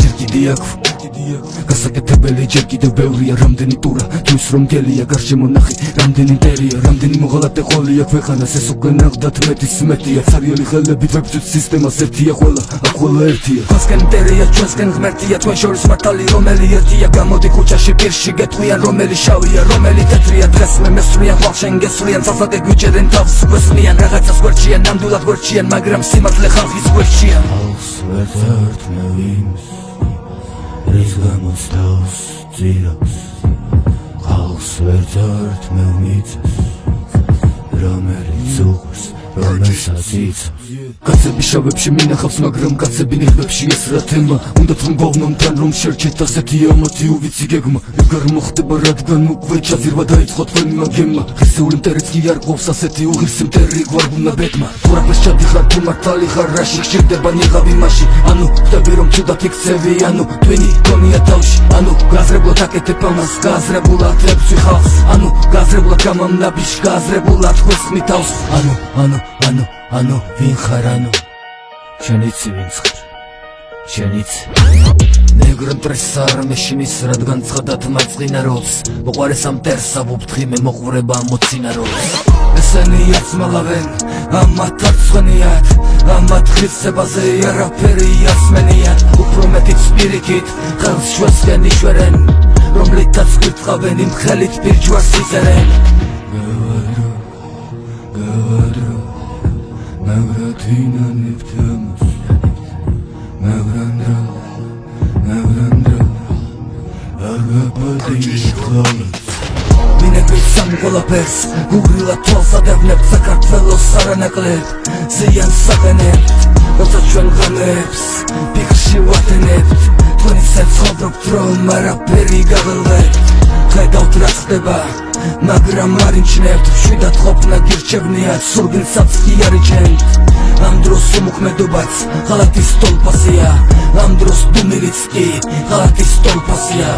Ჯერ კიდე აქვს გასაკეთებელი, ჯერ კიდევ ბევრია რამდენი ტურა თვის რომ გელია გარშემო ნახე რამდენი მტერია რამდენი მოღალატე ყოლია ქვეყანას ეს უკვე ნახდათ მეტის მეტია ცარიელი ხელებით ვებჭვით სისტემას ერთია ყველა აქ ყველა ერთია თქვენსკენ მტერია ჩვენსკენ ღმერთია თქვენ შორის მართალი რომელი ერთია გამოდი ქუჩაში პირში გეტყვიან რომელი შავია რომელი თეთრია დღეს მე მესვრიან ხვალ შენ გესვრიან სასადე გვიჭერენ თავს გვესმიან რაღაცას გვერდჩიან ნამდვილად გვერდჩიან მაგრამ სიმართლე ხალხის გვერდჩიან რის გამოც თავს ძირავს ხალხს ვერ ძართ მე ვმიწევს რომელიც უყურს რომელსაც იცავს კაცები შავებში მინახავს მაგრამ კაცები ნიღბებში ეს რა თემა უნდათ რომ გողნომთან რომ შერჩეთ ასეთია მათი უვიცი გეგმა ეგ არ მოხდება რადგან უკვე ჩაძირვა დაიწყო თქვენი მაგემა ღირსეული მტერიც კი არ ყოფს ასეთი უღირსი მტერი გვარგუნა ბედმა თურაფეს ჩადიხარ თუ მართალი ხარ რაში ხშირდება ნიღავი მასში ანუ ხდები რომ თუდად იქცევი ანუ twini გონია თავში ანუ გაზრებლად აკეთებ ამას გაზრებულად ებცვი ხალხს ანუ გაზრებლად გამამნაბიში გაზრებულად ხვესხმი თავს ანუ ვინ ხარ ანუ შენ იცი ვინც ხარ შენ იცი ნეგრონტრესა მეშინის რადგან ცხადად მარწყინა როლს მოყვარეს ამ მტერს აბუბთხი მე მოყვრება მოცინაროლს ესენი აცმალავენ ამათ არცხვენიათ ამათ ღირსებაზე არაფერი ასმენიათ უფრო მეტიც პირიქით ხელს ჩვენსკენ იშვერენ რომლითაც გვირთყავენ იმ ხელით პირჯვარს იზერენ Magratinanib temas Magrandra Agapadi xlalat Მინეგვისამ ყველაფერს გუგრილად თვალს ადევნებ საქართველოს არანაკლებ ზიანს საყენებთ როცა ჩვენ ღამეებს ფიქრში ვატენებთ თქვენისაც ხოვდობთ რომ არაფერი გაღელვებთ ხედავთ რა ხდება მაგრამ არ ინჩნევთ მშვიდად ყოფნა გირჩევნიათ სურვილსაც კი არ იჩენთ ამ დროს უმოქმედობაც ღალატის სტოლპასია ამ დროს დუმილიც კი ღალატის სტოლპასია